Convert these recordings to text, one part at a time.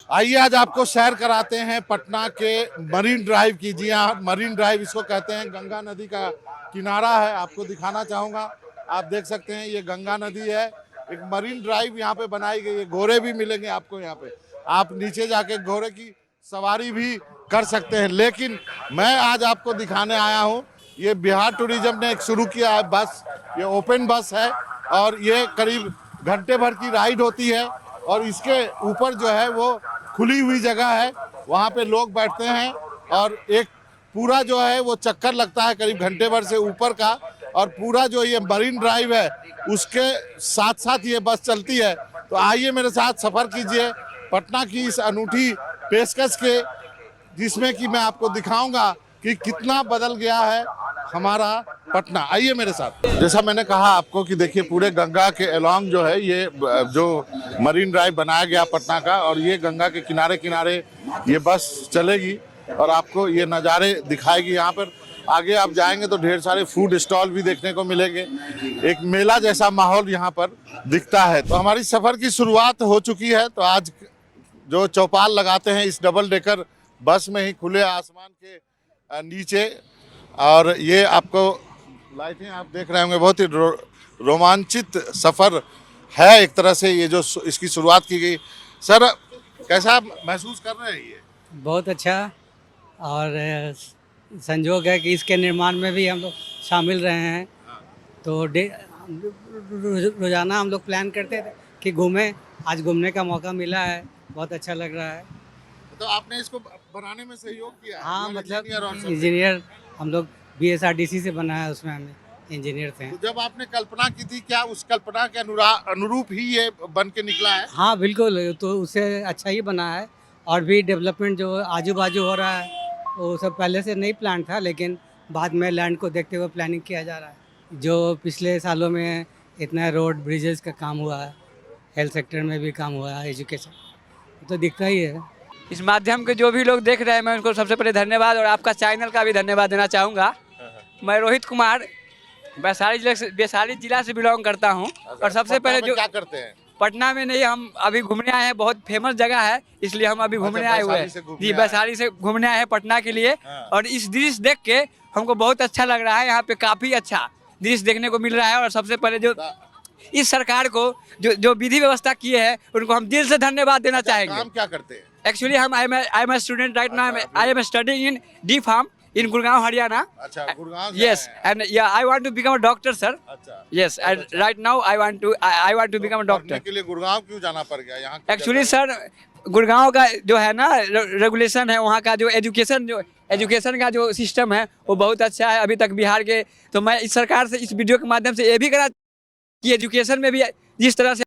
आइए आज आपको सैर कराते हैं पटना के मरीन ड्राइव की। जी हाँ, मरीन ड्राइव इसको कहते हैं। गंगा नदी का किनारा है, आपको दिखाना चाहूँगा। आप देख सकते हैं ये गंगा नदी है। एक मरीन ड्राइव यहाँ पे बनाई गई है। घोड़े भी मिलेंगे आपको यहाँ पे, आप नीचे जाके घोड़े की सवारी भी कर सकते हैं। लेकिन मैं आज आपको दिखाने आया हूँ, ये बिहार टूरिज्म ने एक शुरू किया है बस। ये ओपन बस है और ये करीब घंटे भर की राइड होती है और इसके ऊपर जो है वो खुली हुई जगह है, वहाँ पे लोग बैठते हैं और एक पूरा जो है वो चक्कर लगता है करीब घंटे भर से ऊपर का। और पूरा जो ये मरीन ड्राइव है उसके साथ साथ ये बस चलती है। तो आइए मेरे साथ सफ़र कीजिए पटना की इस अनूठी पेशकश के, जिसमें कि मैं आपको दिखाऊंगा कि कितना बदल गया है हमारा पटना। आइए मेरे साथ। जैसा मैंने कहा आपको कि देखिए पूरे गंगा के अलोंग जो है ये जो मरीन ड्राइव बनाया गया पटना का, और ये गंगा के किनारे किनारे ये बस चलेगी और आपको ये नज़ारे दिखाएगी। यहाँ पर आगे आप जाएंगे तो ढेर सारे फूड स्टॉल भी देखने को मिलेंगे। एक मेला जैसा माहौल यहाँ पर दिखता है। तो हमारी सफ़र की शुरुआत हो चुकी है। तो आज जो चौपाल लगाते हैं इस डबल डेकर बस में ही, खुले आसमान के नीचे, और ये आपको लाइटें आप देख रहे होंगे। बहुत ही रोमांचित सफ़र है एक तरह से ये जो इसकी शुरुआत की गई। सर, कैसा आप महसूस कर रहे हैं ये? बहुत अच्छा, और संजोग है कि इसके निर्माण में भी हम लोग शामिल रहे हैं। तो रोज़ाना हम लोग प्लान करते थे कि घूमें, आज घूमने का मौका मिला है, बहुत अच्छा लग रहा है। तो आपने इसको बनाने में सहयोग किया? हाँ, मतलब इंजीनियर हम लोग BSRTC से बना है, उसमें हमें इंजीनियर थे। तो जब आपने कल्पना की थी, क्या उस कल्पना के अनुरूप ही ये बन के निकला है? हाँ बिल्कुल, तो उससे अच्छा ही बना है। और भी डेवलपमेंट जो आजू बाजू हो रहा है वो सब पहले से नहीं प्लान था, लेकिन बाद में लैंड को देखते हुए प्लानिंग किया जा रहा है। जो पिछले सालों में इतना रोड ब्रिजेस का काम हुआ है, हेल्थ सेक्टर में भी काम हुआ है, एजुकेशन तो दिखता ही है। इस माध्यम के जो भी लोग देख रहे हैं, मैं उनको सबसे पहले धन्यवाद और आपका चैनल का भी धन्यवाद देना चाहूँगा। मैं रोहित कुमार वैशाली जिला से बिलोंग करता हूँ। और सबसे पहले जो क्या करते हैं? पटना में नहीं, हम अभी घूमने आए हैं। बहुत फेमस जगह है, इसलिए हम अभी घूमने आए हुए हैं। जी, वैशाली से घूमने आए हैं पटना के लिए। और इस दृश्य देख के हमको बहुत अच्छा लग रहा है। यहाँ पे काफ़ी अच्छा दृश्य देखने को मिल रहा है। और सबसे पहले जो इस सरकार को जो विधि व्यवस्था किए है उनको हम दिल से धन्यवाद देना चाहेंगे। काम क्या करते हैं? एक्चुअली हम I am student right now. I am studying in D Farm in Gurgaon, Haryana. अच्छा, गुड़गांव से Yes, आए हैं। and yeah, I want to become a doctor, sir. अच्छा, Yes, and अच्छा। right now I want to become a पढ़ने doctor. के लिए गुड़गांव क्यों जाना पड़ गया? यहाँ की Actually, जगह- सर, गुड़गांव का जो है ना रेगुलेशन है, वहाँ का जो एजुकेशन का जो सिस्टम है वो बहुत अच्छा है अभी तक बिहार के। तो मैं इस सरकार से इस वीडियो के माध्यम से ये भी कहना कि एजुकेशन में भी जिस तरह से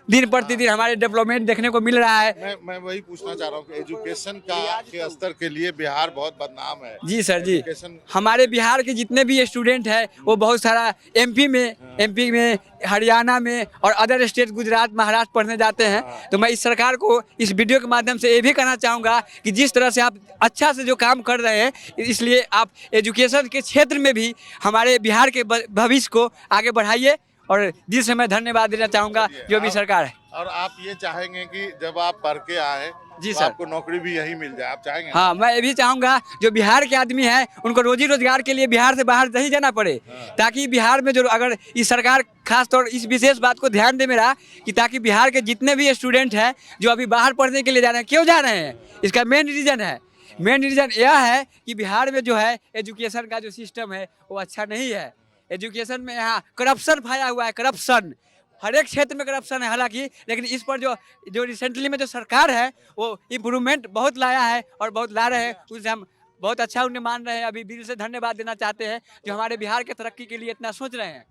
दिन प्रतिदिन हमारे डेवलपमेंट देखने को मिल रहा है। मैं वही पूछना चाह रहा हूँ कि एजुकेशन के स्तर के लिए बिहार बहुत बदनाम है। जी सर, जी। एजुकेशन हमारे बिहार के जितने भी स्टूडेंट हैं वो बहुत सारा MP में, हरियाणा में और अदर स्टेट, गुजरात, महाराष्ट्र पढ़ने जाते हैं। तो मैं इस सरकार को इस वीडियो के माध्यम से ये भी कहना चाहूँगा कि जिस तरह से आप अच्छा से जो काम कर रहे हैं, इसलिए आप एजुकेशन के क्षेत्र में भी हमारे बिहार के भविष्य को आगे बढ़ाइए। और दिल से मैं धन्यवाद देना चाहूँगा जो भी सरकार है। और आप ये चाहेंगे कि जब आप पढ़ के आए जी तो सर, आपको नौकरी भी यही मिल जाए, आप चाहेंगे? हाँ, मैं ये भी चाहूँगा जो बिहार के आदमी हैं उनको रोजी रोजगार के लिए बिहार से बाहर नहीं जाना पड़े। ताकि बिहार में जो अगर इस सरकार खास तौर इस विशेष बात को ध्यान दे मेरा कि ताकि बिहार के जितने भी स्टूडेंट हैं जो अभी बाहर पढ़ने के लिए जा रहे हैं, क्यों जा रहे हैं, इसका मेन रीज़न यह है कि बिहार में जो है एजुकेशन का जो सिस्टम है वो अच्छा नहीं है। एजुकेशन में यहाँ करप्शन फैला हुआ है, करप्शन हर एक क्षेत्र में करप्शन है हालांकि, लेकिन इस पर जो रिसेंटली में जो सरकार है वो इम्प्रूवमेंट बहुत लाया है और बहुत ला रहे हैं, उससे हम बहुत अच्छा उन्हें मान रहे हैं। अभी दिल से धन्यवाद देना चाहते हैं जो हमारे बिहार के तरक्की के लिए इतना सोच रहे हैं।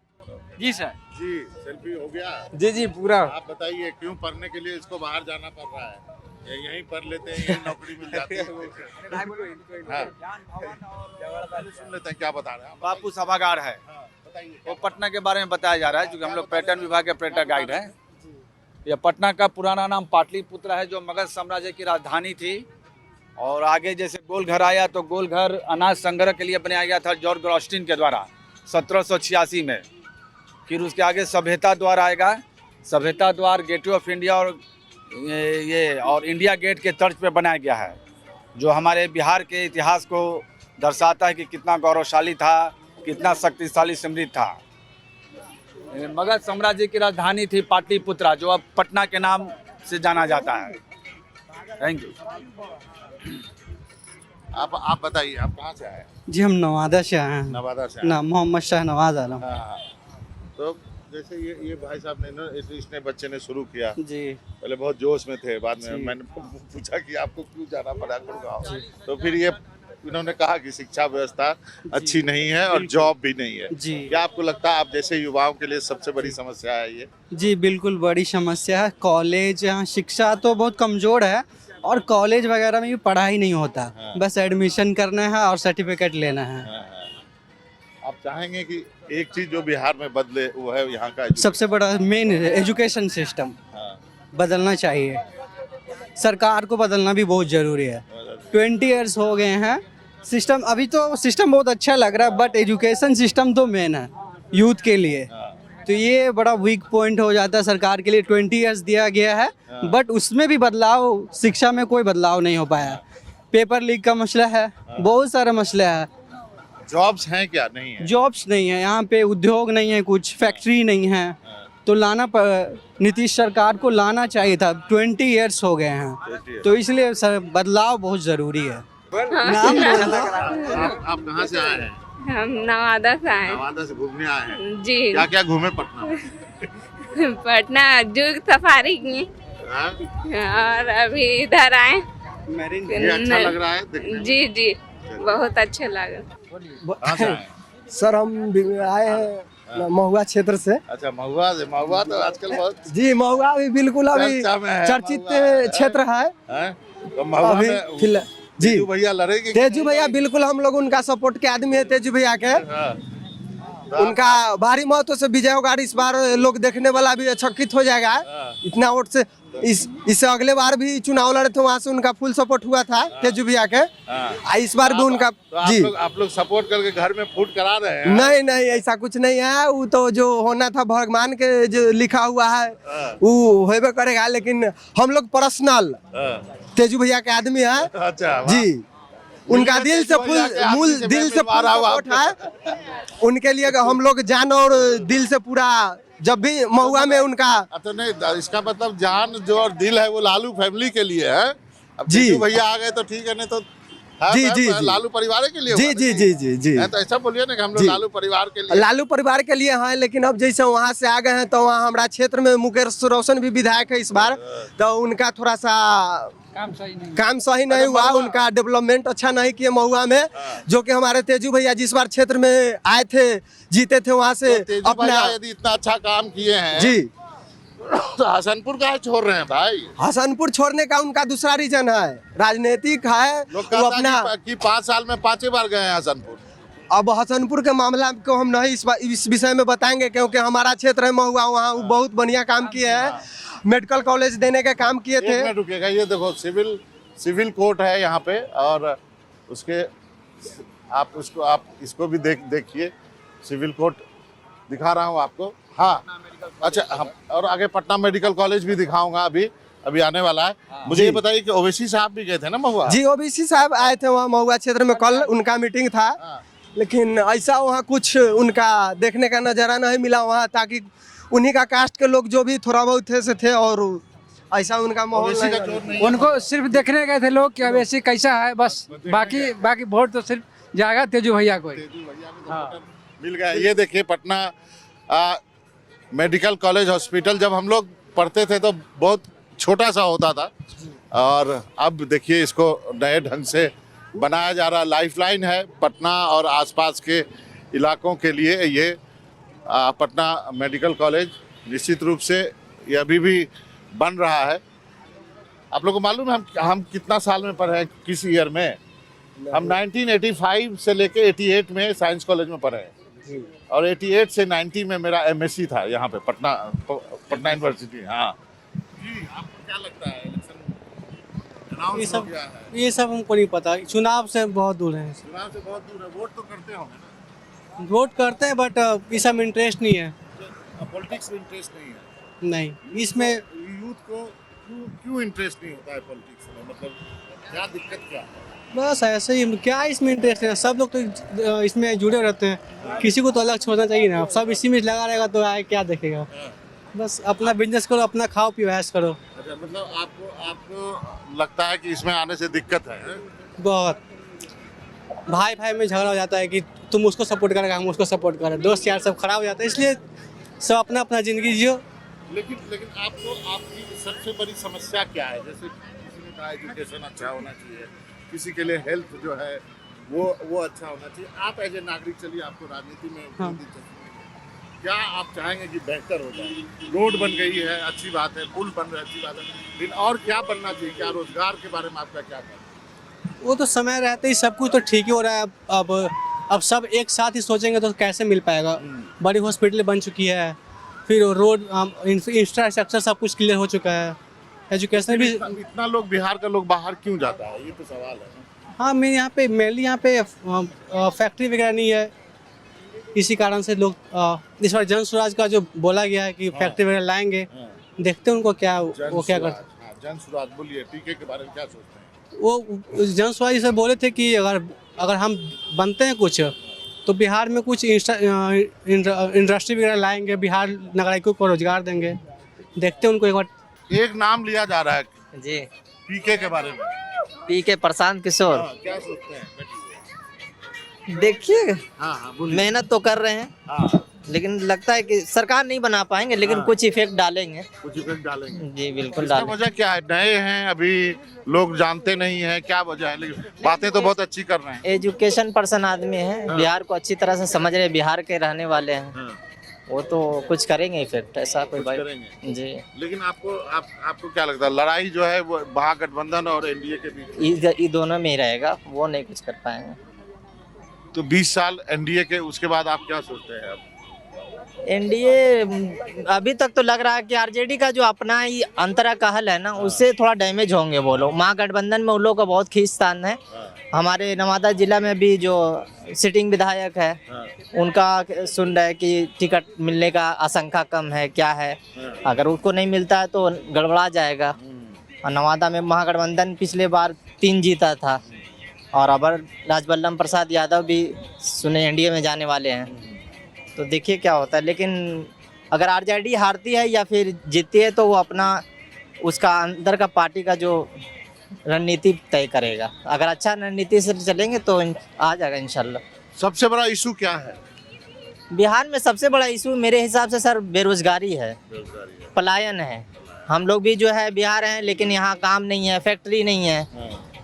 जी सर। जी, सेल्फी हो गया? जी पूरा। आप बताइए क्यों पढ़ने के लिए इसको बाहर जाना पड़ रहा है? यहीं पढ़ लेते हैं, यहीं नौकरी मिल जाती है। हाँ। सुन लेते हैं क्या बता रहे हैं। बापू सभागार है, बताइए। वो पटना के बारे में बताया जा रहा है, क्योंकि हम लोग पर्यटन विभाग के पर्यटक गाइड हैं। यह पटना का पुराना नाम पाटलिपुत्र है, जो मगध साम्राज्य की राजधानी थी। और आगे जैसे गोलघर आया तो गोलघर अनाज संग्रह के लिए बनाया गया था जॉर्ज ऑस्टिन के द्वारा 1786 में। फिर उसके आगे सभ्यता द्वार आएगा, सभ्यता द्वार, गेटवे ऑफ इंडिया और ये और इंडिया गेट के तर्ज पे बनाया गया है, जो हमारे बिहार के इतिहास को दर्शाता है कि कितना गौरवशाली था, कितना शक्तिशाली समृद्ध था। मगध साम्राज्य की राजधानी थी पाटलिपुत्रा, जो अब पटना के नाम से जाना जाता है। Thank you. आप बताइए, आप कहाँ से आए? जी हम नवादा से आए हैं। नवादा से आए। ना मोहम्मद शाह नवाज आलम। हाँ। तो जैसे ये भाई साहब ने इसने बच्चे ने शुरू किया, जी पहले बहुत जोश में थे, बाद में जी। मैंने पूछा कि आपको क्यों जाना पड़ा गुड़गांव, तो फिर ये इन्होंने कहा कि शिक्षा व्यवस्था अच्छी नहीं है और जॉब भी नहीं है। जी क्या आपको लगता है आप जैसे युवाओं के लिए सबसे बड़ी समस्या है ये? जी बिल्कुल बड़ी समस्या है। कॉलेज यहाँ शिक्षा तो बहुत कमज़ोर है और कॉलेज वगैरह में भी पढ़ाई नहीं होता। हाँ। बस एडमिशन करना है और सर्टिफिकेट लेना है। हाँ, हाँ। आप चाहेंगे कि एक चीज जो बिहार में बदले वो है यहाँ का education? सबसे बड़ा मेन एजुकेशन सिस्टम हाँ, बदलना चाहिए। सरकार को बदलना भी बहुत ज़रूरी है। 20 ईयर्स हो गए हैं, सिस्टम अभी तो सिस्टम बहुत अच्छा लग रहा है, बट एजुकेशन सिस्टम तो मेन है यूथ के लिए। हाँ, तो ये बड़ा वीक पॉइंट हो जाता है सरकार के लिए। 20 ईयर्स दिया गया है, बट उसमें भी बदलाव, शिक्षा में कोई बदलाव नहीं हो पाया। पेपर लीक का मसला है, बहुत सारे मसले हैं। जॉब्स हैं क्या? नहीं है। जॉब्स नहीं है यहाँ पे, उद्योग नहीं है, कुछ फैक्ट्री नहीं है। तो नीतीश सरकार को लाना चाहिए था। 20 ईयर्स हो गए हैं, तो इसलिए सर बदलाव बहुत ज़रूरी है। नाम आप कहाँ से आए हैं? हम नवादा से आए नवादा से घूमने आए हैं। जी। क्या क्या घूमे पटना में? पटना जू सफारी की हाँ? और अभी इधर आए। ये अच्छा लग रहा है देखने में? जी जी बहुत अच्छा लगा। कहाँ से आए हैं? सर हम आए हैं महुआ क्षेत्र से। अच्छा, महुआ से। महुआ तो आजकल बहुत जी महुआ भी बिल्कुल अभी चर्चा में है। चर्चित महुआ, क्षेत्र है। हैं? तो महुआ अभी में फिलहाल जी तेजू भैया लड़ेंगे? तेजू भैया बिल्कुल हम लोग उनका सपोर्ट के आदमी है। तेजू भैया के हाँ। उनका भारी मतों से विजय होगा। इस बार लोग देखने वाला भी चकित हो जाएगा हाँ। इतना वोट से। इससे अगले बार भी चुनाव लड़े थे, वहाँ से उनका फुल सपोर्ट हुआ था तेजू भैया के। हाँ। इस बार भी उनका तो जी आप लोग सपोर्ट करके घर में फूड करा रहे हैं? नहीं नहीं ऐसा कुछ नहीं है। वो तो जो होना था भगवान के जो लिखा हुआ है हाँ। वो होबे करेगा। लेकिन हम लोग पर्सनल हाँ। तेजू भैया के आदमी है अच्छा, वाह। जी। उनका दिल से तेजू भैया के आदमी मूल से दिल मैं से भी मारा हुआ सपोर्ट है उनके लिए। हम लोग जान और दिल से पूरा, जब भी महुआ में उनका तो नहीं, इसका मतलब जान जो और दिल है वो लालू फैमिली के लिए है। अब जी। तेजू भैया आ गए तो ठीक है, नहीं तो जी, जी, जी। लालू परिवार के लिए जी हुआ जी ना? जी जी जी नहीं तो ऐसा बोलिए ना कि हम लोग जी। लालू परिवार के लिए। लालू परिवार के लिए हैं। लेकिन अब जैसे वहाँ से आ गए हैं तो वहाँ हमारा क्षेत्र में मुकेश रोशन भी विधायक है इस बार। तो उनका थोड़ा सा काम सही नहीं हुआ। उनका डेवलपमेंट अच्छा नहीं किए महुआ में। जो कि हमारे तेजू भैया जिस बार क्षेत्र में आए थे, जीते थे, वहाँ से तो तेजू अपना भैया यदि इतना अच्छा काम किए हैं जी। तो हसनपुर का छोड़ रहे हैं भाई? हसनपुर छोड़ने का उनका दूसरा रीजन है, राजनीतिक है। लोग वो कहता अपना कि 5 साल में 5 बार गए हैं हसनपुर। अब हसनपुर के मामला को हम नहीं इस विषय में बताएंगे, क्योंकि हमारा क्षेत्र है महुआ। वहाँ वो बहुत बढ़िया काम किए हैं। मेडिकल कॉलेज देने का काम किए थे। एक मिनट रुकिएगा, ये देखो सिविल कोर्ट है यहाँ पे, और उसके आप इसको भी देखिए। सिविल कोर्ट दिखा रहा हूँ आपको। हाँ, अच्छा, हम और आगे पटना मेडिकल कॉलेज भी दिखाऊंगा। अभी आने वाला है। मुझे ये बताइए कि ओवैसी साहब भी गए थे ना महुआ? जी ओबीसी साहब आए थे वहाँ महुआ क्षेत्र में, कल उनका मीटिंग था। लेकिन ऐसा वहाँ कुछ उनका देखने का नज़ारा नहीं मिला वहाँ, ताकि उन्हीं का कास्ट के लोग जो भी थोड़ा बहुत थे और ऐसा उनका माहौल ओवैसी का नहीं। चोर नहीं है। उनको सिर्फ देखने गए थे लोग कि वैसे कैसा है, बस बाकी वोट तो सिर्फ जाएगा तेजू भैया को ही। तेजू भैया को तो वोटर मिल गया। ये देखिए पटना मेडिकल कॉलेज हॉस्पिटल जब हम लोग पढ़ते थे तो बहुत छोटा सा होता था, और अब देखिए इसको नए ढंग से बनाया जा रहा। लाइफलाइन है पटना और आसपास के इलाकों के लिए ये पटना मेडिकल कॉलेज। निश्चित रूप से ये अभी भी बन रहा है। आप लोगों को मालूम है हम कितना साल में पढ़े हैं, किस ईयर में? हम 1985 से लेके 88 में साइंस कॉलेज में पढ़े हैं, और 88 से 90 में मेरा एमएससी था यहाँ पे पटना यूनिवर्सिटी। हाँ जी, आपको क्या लगता है ये सब हमको नहीं पता। चुनाव से बहुत दूर है। चुनाव से बहुत दूर है। वोट तो करते होंगे ना? वोट करते हैं, बट ये सब इंटरेस्ट नहीं है। पॉलिटिक्स में इंटरेस्ट नहीं है। नहीं, इसमें यूथ को क्यों इंटरेस्ट नहीं होता है पॉलिटिक्स में, मतलब क्या दिक्कत क्या है? बस ऐसे ही, क्या इसमें इंटरेस्ट है, सब लोग तो इसमें जुड़े रहते हैं, किसी को तो अलग छोड़ना चाहिए ना, सब इसी में लगा रहेगा तो आए क्या देखेगा। बस अपना बिजनेस करो, अपना खाओ पियो ऐश करो। अच्छा, मतलब आपको लगता है कि इसमें आने से दिक्कत है? बहुत भाई भाई में झगड़ा हो जाता है कि तुम उसको सपोर्ट करेगा, हम उसको सपोर्ट करें, दोस्त यार सब खराब हो जाता है, इसलिए सब अपना अपना जिंदगी जियो। लेकिन आपको आपकी सबसे बड़ी समस्या क्या है? जैसे किसी ने कहा एजुकेशन अच्छा होना चाहिए, किसी के लिए हेल्थ जो है वो अच्छा होना चाहिए। आप एज ए नागरिक, चलिए आपको राजनीति में दिलचस्पी है, क्या आप चाहेंगे कि बेहतर हो जाए? रोड बन गई है, अच्छी बात है, पुल बन रहे हैं, अच्छी बात है, लेकिन और क्या बनना चाहिए? क्या रोजगार के बारे में आपका क्या कहना है? वो तो समय रहते ही सब कुछ तो ठीक ही हो रहा है। अब सब एक साथ ही सोचेंगे तो कैसे मिल पाएगा। बड़ी हॉस्पिटल बन चुकी है, फिर रोड इंफ्रास्ट्रक्चर सब कुछ क्लियर हो चुका है, एजुकेशन भी। इतना लोग, बिहार का लोग बाहर क्यों जाता है, ये तो सवाल है ना। हाँ, मेरे यहाँ पे मेनली यहाँ पे फैक्ट्री वगैरह नहीं है, इसी कारण से लोग इस बार जन स्वराज का जो बोला गया है कि फैक्ट्री वगैरह लाएंगे, देखते हैं उनको क्या वो क्या करते। जन स्वराज बोलिए, टीके के बारे में क्या सोचते हैं? वो जन स्वराज से बोले थे कि अगर हम बनते हैं कुछ तो बिहार में कुछ इंडस्ट्री वगैरह लाएंगे, बिहार नागरिकों को रोजगार देंगे, देखते हैं उनको एक बार। एक नाम लिया जा रहा है जी, पीके के बारे में, पीके प्रशांत किशोर। क्या सोचते हैं? देखिए, हाँ, मेहनत तो कर रहे हैं, हाँ, लेकिन लगता है कि सरकार नहीं बना पाएंगे, लेकिन कुछ इफेक्ट डालेंगे। कुछ इफेक्ट डालेंगे। जी बिल्कुल इसका डालेंगे। वजह क्या है? नए हैं, अभी लोग जानते नहीं हैं, क्या वजह है? लेकिन बातें तो बहुत अच्छी कर रहे हैं। एजुकेशन पर्सन आदमी है, बिहार को अच्छी तरह से समझ रहे हैं, बिहार के रहने वाले हैं, वो तो कुछ करेंगे इफेक्ट, ऐसा कोई बात करेंगे जी। लेकिन आपको क्या लगता है, लड़ाई जो है वो महागठबंधन और एनडीए के बीच? ये दोनों में ही रहेगा, वो नहीं कुछ कर पाएंगे। तो 20 साल एनडीए के, उसके बाद आप क्या सोचते हैं? अब एनडीए अभी तक तो लग रहा है कि आरजेडी का जो अपना ही अंतरा कहल है ना, उससे थोड़ा डैमेज होंगे वो लोग। महागठबंधन में उन लोगों का बहुत खींचतान है। हमारे नवादा जिला में भी जो सिटिंग विधायक है, उनका सुन रहे हैं कि टिकट मिलने का आशंका कम है, क्या है, अगर उसको नहीं मिलता है तो गड़बड़ा जाएगा। और नवादा में महागठबंधन पिछले बार 3 जीता था, और अब राजबल्लभ प्रसाद यादव भी सुने एनडीए में जाने वाले हैं, तो देखिए क्या होता है। लेकिन अगर आरजेडी हारती है या फिर जीतती है तो वो अपना उसका अंदर का पार्टी का जो रणनीति तय करेगा। अगर अच्छा रणनीति से चलेंगे तो आ जाएगा इंशाल्लाह। सबसे बड़ा इशू क्या है बिहार में? सबसे बड़ा इशू मेरे हिसाब से सर बेरोजगारी है, पलायन है। हम लोग भी जो है बिहार हैं, लेकिन यहाँ काम नहीं है, फैक्ट्री नहीं है।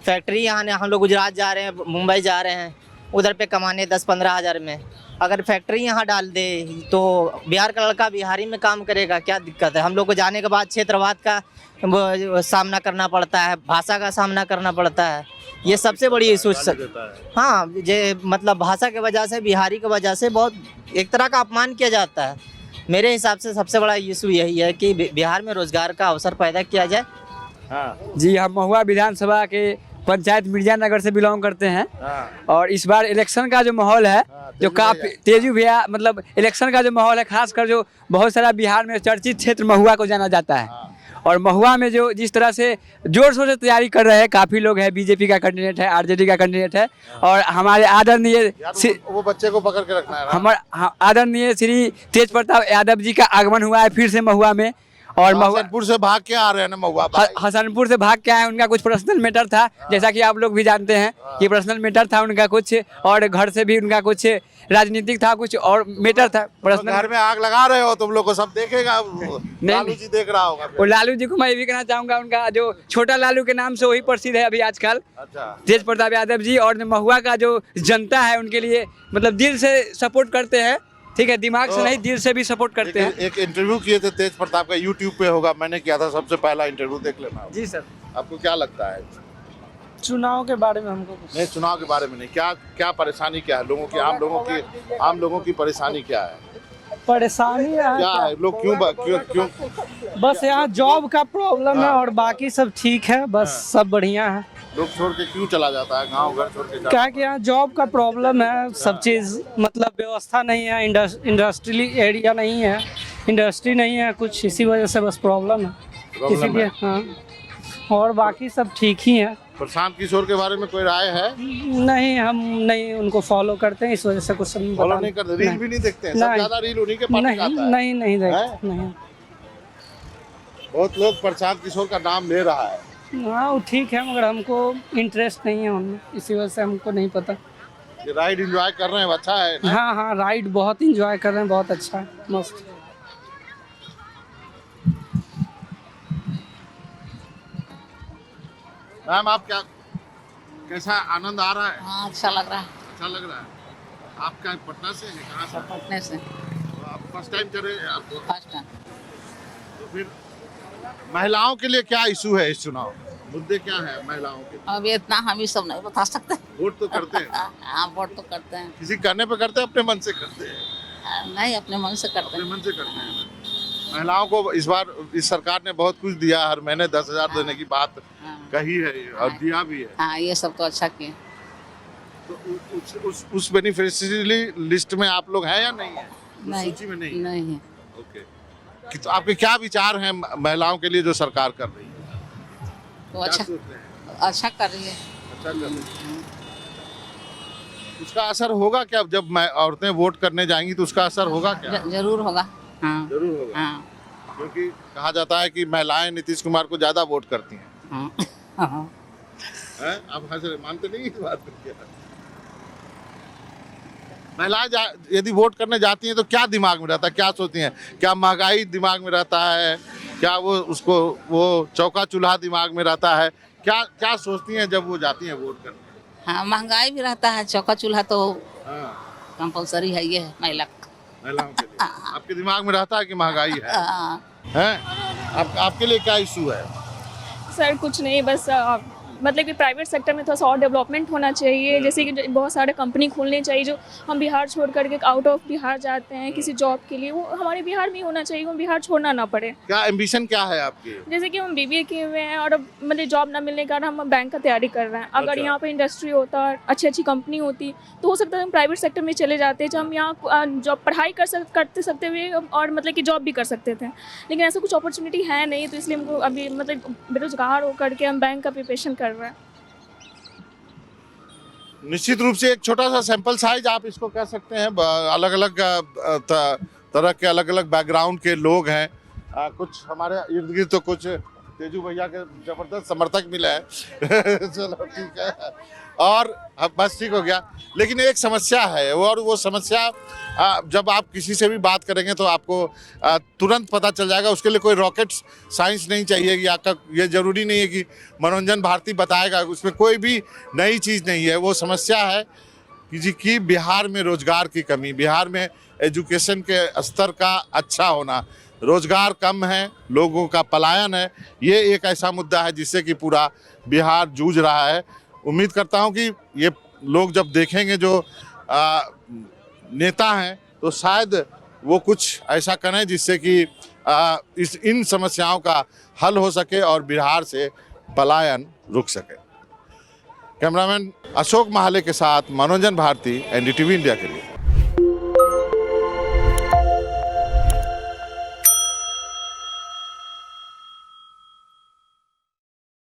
फैक्ट्री यहाँ हम लोग गुजरात जा रहे हैं, मुंबई जा रहे हैं, उधर पे कमाने 10-15 हज़ार में। अगर फैक्ट्री यहाँ डाल दे तो बिहार का लड़का बिहारी में काम करेगा, क्या दिक्कत है? हम लोग को जाने के बाद क्षेत्रवाद का सामना करना पड़ता है, भाषा का सामना करना पड़ता है, ये सबसे बड़ी इशू। हाँ, ये मतलब भाषा की वजह से, बिहारी की वजह से बहुत एक तरह का अपमान किया जाता है। मेरे हिसाब से सबसे बड़ा इशू यही है कि बिहार में रोजगार का अवसर पैदा किया जाए। हाँ जी, हम महुआ विधानसभा के पंचायत मिर्जानगर से बिलोंग करते हैं। और इस बार इलेक्शन का जो माहौल है, जो काफी तेजू भैया, मतलब इलेक्शन का जो माहौल है, खासकर जो बहुत सारा बिहार में चर्चित क्षेत्र महुआ को जाना जाता है, और महुआ में जो जिस तरह से जोर शोर से तैयारी कर रहे हैं, काफ़ी लोग हैं, बीजेपी का कैंडिडेट है, आरजेडी का कैंडिडेट है, और हमारे आदरणीय वो बच्चे को पकड़ के रखना है। हमारे आदरणीय श्री तेज प्रताप यादव जी का आगमन हुआ है फिर से महुआ में। और हसनपुर से भाग के आ रहे हैं ना महुआ? हसनपुर से भाग के आए, उनका कुछ पर्सनल मैटर था, जैसा कि आप लोग भी जानते हैं कि पर्सनल मैटर था उनका कुछ, और घर से भी उनका कुछ राजनीतिक था, कुछ और मैटर था पर्सनल। घर में आग लगा रहे हो तुम लोग को, सब देखेगा, लालू जी देख रहा होगा। और लालू जी को मैं ये भी कहना चाहूँगा, उनका जो छोटा लालू के नाम से वही प्रसिद्ध है अभी आजकल, तेज प्रताप यादव जी। और महुआ का जो जनता है उनके लिए मतलब दिल से सपोर्ट करते हैं, ठीक है, दिमाग से नहीं, दिल से भी सपोर्ट करते हैं। एक इंटरव्यू किए थे तेज प्रताप का, यूट्यूब पे होगा, मैंने किया था, सबसे पहला इंटरव्यू, देख लेना। जी सर। आपको क्या लगता है चुनाव के बारे में? हमको नहीं, चुनाव के बारे में नहीं, क्या परेशानी क्या है लोगों की, आम लोगों की परेशानी क्या है? परेशानी क्या है, लोग क्यों बस यहाँ जॉब का प्रॉब्लम है, और बाकी सब ठीक है, बस सब बढ़िया है। लोग छोड़ के क्यों चला जाता है, गांव घर छोड़ के? क्या कि यहाँ जॉब का प्रॉब्लम है, सब चीज़ मतलब व्यवस्था नहीं है, इंडस्ट्रियल एरिया नहीं है, इंडस्ट्री नहीं है कुछ, इसी वजह से बस प्रॉब्लम है। प्रॉब्लम इसीलिए है। हाँ, और बाकी सब ठीक ही है। प्रशांत किशोर के बारे में कोई राय है? नहीं, हम नहीं उनको फॉलो करते हैं, इस वजह से कुछ फॉलो नहीं करते, रील भी नहीं देखते हैं, सब नहीं। ज्यादा रील उन्हीं के पार्टी का आता है। नहीं नहीं हैं? देखते नहीं। बहुत लोग प्रशांत किशोर का नाम ले रहा है। हाँ वो ठीक है, मगर हमको इंटरेस्ट नहीं है उनमें, इसी वजह से हमको नहीं पता। ये राइड एंजॉय कर रहे हैं, अच्छा है ना? हाँ हाँ, राइड बहुत इंजॉय कर रहे हैं, बहुत अच्छा है, मस्त। मैम आप क्या, कैसा आनंद आ रहा है? हाँ, अच्छा लग रहा है। अच्छा लग रहा है। आप क्या पटना से हैं? कहाँ से? पटने से तो आप फर्स्ट टाइम चले आपको? First time. तो फिर महिलाओं के लिए क्या इशू है इस चुनाव? मुद्दे क्या है महिलाओं के? अभी इतना हम ही सब नहीं बता सकते। वोट तो करते हैं, हाँ, वोट तो करते हैं। किसी करने पे करते हैं, अपने मन से करते हैं? नहीं, अपने मन से करते अपने हैं। मन से करते हैं। महिलाओं को इस बार इस सरकार ने बहुत कुछ दिया, हर महीने 10,000 देने की बात हाँ, कही है और दिया भी है। हाँ, ये सब तो अच्छा किए। तो उस बेनिफिशियरी लिस्ट में आप लोग हैं या नहीं है? उस नहीं, सूची में नहीं? नहीं है। ओके। तो आपके क्या विचार हैं महिलाओं के लिए जो सरकार कर रही है? तो क्या अच्छा, सोचते हैं? अच्छा कर रही है। अच्छा कर रही है। उसका असर होगा क्या जब औरतें वोट करने जाएंगी, तो उसका असर होगा क्या? जरूर होगा। हाँ जरूर होगा। हाँ क्योंकि कहा जाता है कि महिलाएं नीतीश कुमार को ज्यादा वोट करती हैं। हाँ हाँ। हैं? आप हंस रहे, मानते नहीं इस बात को क्या? महिलाएं यदि वोट करने जाती हैं तो क्या दिमाग में रहता है, क्या सोचती हैं? क्या महंगाई दिमाग में रहता है? क्या वो चौका चूल्हा दिमाग में रहता है? क्या क्या सोचती हैं जब वो जाती हैं वोट करने? हाँ, महंगाई भी रहता है, चौका चूल्हा तो हाँ, कंपलसरी है, ये है महिला। महिलाओं के लिए आपके दिमाग में रहता है कि महंगाई है? हाँ। हैं? आपके लिए क्या इशू है? सर कुछ नहीं, बस मतलब कि प्राइवेट सेक्टर में थोड़ा सा और डेवलपमेंट होना चाहिए। जैसे कि बहुत सारे कंपनी खोलने चाहिए, जो हम बिहार छोड़ करके आउट ऑफ बिहार जाते हैं किसी जॉब के लिए, वो हमारे बिहार में ही होना चाहिए, वो बिहार छोड़ना ना पड़े। क्या एम्बिशन क्या है आपकी? जैसे कि हम बीबीए किए हुए हैं और अब मतलब जॉब ना मिलने के कारण हम बैंक का तैयारी कर रहे हैं। अगर अच्छा। यहाँ पे इंडस्ट्री होता, अच्छी अच्छी कंपनी होती, तो हो सकता है हम प्राइवेट सेक्टर में चले जाते, जब हम यहाँ जॉब पढ़ाई करते सकते हुए और मतलब कि जॉब भी कर सकते थे। लेकिन ऐसा कुछ अपॉर्चुनिटी है नहीं, तो इसलिए हमको अभी मतलब बेरोजगार होकर के हम बैंक का प्रिपरेशन कर रहे हैं। निश्चित रूप से एक छोटा सा सैंपल साइज आप इसको कह सकते हैं। अलग अलग तरह के अलग अलग बैकग्राउंड के लोग हैं। कुछ हमारे इर्द गिर्द तो कुछ तेजू भैया के जबरदस्त समर्थक मिले हैं। चलो ठीक है, और अब बस ठीक हो गया। लेकिन एक समस्या है, और वो समस्या जब आप किसी से भी बात करेंगे तो आपको तुरंत पता चल जाएगा। उसके लिए कोई रॉकेट साइंस नहीं चाहिए कि आपका, ये जरूरी नहीं है कि मनोरंजन भारती बताएगा, उसमें कोई भी नई चीज़ नहीं है। वो समस्या है कि बिहार में रोजगार की कमी, बिहार में एजुकेशन के स्तर का अच्छा होना, रोजगार कम है, लोगों का पलायन है। ये एक ऐसा मुद्दा है जिससे कि पूरा बिहार जूझ रहा है। उम्मीद करता हूं कि ये लोग जब देखेंगे जो नेता हैं, तो शायद वो कुछ ऐसा करें जिससे कि इन समस्याओं का हल हो सके और बिहार से पलायन रुक सके। कैमरामैन अशोक महाले के साथ मनोरंजन भारती, NDTV इंडिया के लिए।